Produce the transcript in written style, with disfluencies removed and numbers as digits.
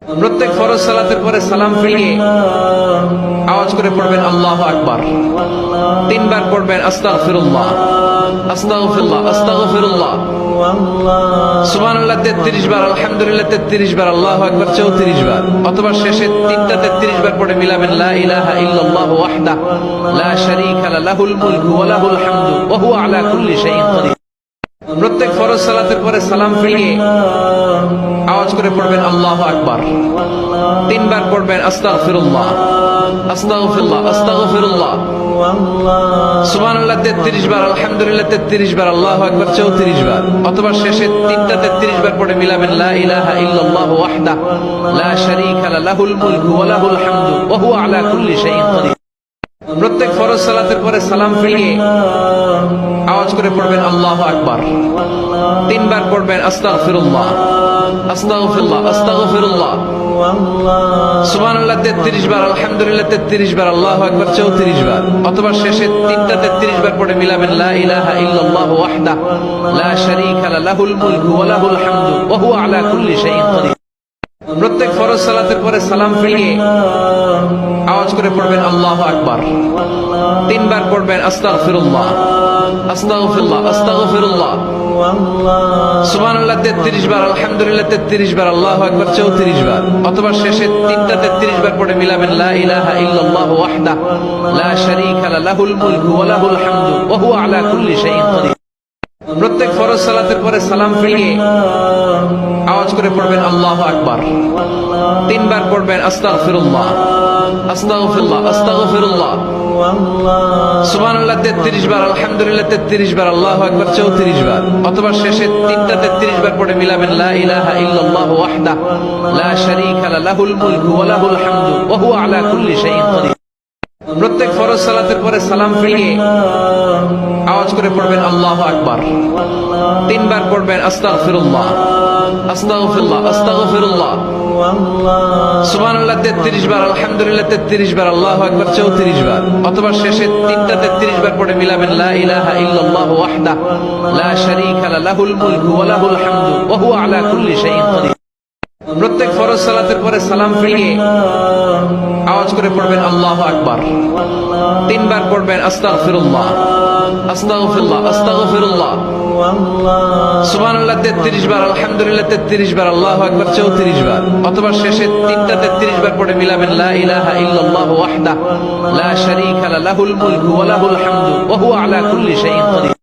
প্রত্যেক ফরজ সালাতের পরে সালাম ফিরিয়ে আওয়াজ করে পড়বেন আল্লাহু আকবার। তিনবার পড়বেন আস্তাগফিরুল্লাহ, আস্তাগফিরুল্লাহ, আস্তাগফিরুল্লাহ। সুবহানাল্লাহ 33 বার, আলহামদুলিল্লাহ 33 বার, আল্লাহু আকবার 34 বার, অথবা শেষে তিনটা 33 বার পড়ে মিলাবেন লা ইলাহা ইল্লাল্লাহু ওয়াহদাহু লা শারীকা লাহুল মুলকু ওয়া লাহুল হামদু ওয়া হুয়া আলা কুল্লি শাইইন কাদির। প্রত্যেক ফরজ সালাতের পরে সালাম ফিরিয়ে আওয়াজ করে পড়বেন আল্লাহু আকবার। তিনবার পড়বেন আস্তাগফিরুল্লাহ, আস্তাগফিরুল্লাহ, আস্তাগফিরুল্লাহ। সুবহানাল্লাহ 33 বার, আলহামদুলিল্লাহ 33 বার, আল্লাহু আকবার 34 বার, অথবা শেষে তিনটা 33 বার পড়ে মিলাবেন লা ইলাহা ইল্লাল্লাহু ওয়াহদাহু লা শারীকা লাহুল মুলকু ওয়া লাহুল হামদু ওয়া হুয়া আলা কুল্লি শাইইন কাদির। প্রত্যেক ফরজ সালাতের পরে সালাম ফিরিয়ে আওয়াজ করে পড়বেন আল্লাহু আকবার। তিনবার পড়বেন আস্তাগফিরুল্লাহ, আস্তাগফিরুল্লাহ, আস্তাগফিরুল্লাহ। সুবহানাল্লাহ 33 বার, আলহামদুলিল্লাহ 33 বার, আল্লাহু আকবার 34 বার, অথবা শেষে তিনটা 33 বার পড়ে মিলাবেন লা ইলাহা ইল্লাল্লাহু ওয়াহদাহু লা শারীকা লাহুল মুলকু ওয়া লাহুল হামদু ওয়া হুয়া আলা কুল্লি শাইইন কাদির। প্রত্যেক ফরজ সালাতের পরে সালাম ফিরিয়ে আওয়াজ করে পড়বেন আল্লাহু আকবার। তিনবার পড়বেন আস্তাগফিরুল্লাহ, আস্তাগফিরুল্লাহ, আস্তাগফিরুল্লাহ। সুবহানাল্লাহ 33 বার, আলহামদুলিল্লাহ 33 বার, আল্লাহু আকবার 34 বার, অথবা শেষে তিনটা 33 বার পড়ে মিলাবেন লা ইলাহা ইল্লাল্লাহু ওয়াহদাহু লা শারীকা লাহুল মুলকু ওয়া লাহুল হামদু ওয়া হুয়া আলা কুল্লি শাইইন কাদির। প্রত্যেক ফরজ সালাতের পরে সালাম ফিরিয়ে আওয়াজ করে পড়বেন আল্লাহু আকবার। তিনবার পড়বেন আস্তাগফিরুল্লাহ, আস্তাগফিরুল্লাহ, আস্তাগফিরুল্লাহ। সুবহানাল্লাহ 33 বার, আলহামদুলিল্লাহ 33 বার, আল্লাহু আকবার 34 বার, অথবা শেষে তিনটা 33 বার পড়ে মিলাবেন লা ইলাহা ইল্লাল্লাহু ওয়াহদাহু লা শারীকা লাহুল মুলকু ওয়া লাহুল হামদু ওয়া হুয়া আলা কুল্লি শাইইন কাদির। প্রত্যেক ফরজ সালাতের পরে সালাম ফিরিয়ে আওয়াজ করে পড়বেন আল্লাহু আকবার। তিনবার পড়বেন আস্তাগফিরুল্লাহ, আস্তাগফিরুল্লাহ, আস্তাগফিরুল্লাহ। সুবহানাল্লাহ 33 বার, আলহামদুলিল্লাহ 33 বার, আল্লাহু আকবার 34 বার, অথবা শেষে তিনটা 33 বার পড়ে মিলাবেন লা ইলাহা ইল্লাল্লাহু ওয়াহদাহু লা শারীকা লাহুল মুলকু ওয়া লাহুল হামদু ওয়া হুয়া আলা কুল্লি শাইইন কাদির। প্রত্যেক ফরজ সালাতের পরে সালাম ফিরিয়ে আওয়াজ করে পড়বেন আল্লাহু আকবার। তিনবার পড়বেন আস্তাগফিরুল্লাহ, আস্তাগফিরুল্লাহ, আস্তাগফিরুল্লাহ। সুবহানাল্লাহ 33 বার, আলহামদুলিল্লাহ 33 বার, আল্লাহু আকবার 34 বার, অথবা শেষে তিনটা 33 বার পড়ে মিলাবেন লা ইলাহা ইল্লাল্লাহু ওয়াহদাহু লা শারীকা লাহুল মুলকু ওয়া লাহুল হামদু ওয়া হুয়া আলা কুল্লি শাইইন কাদির।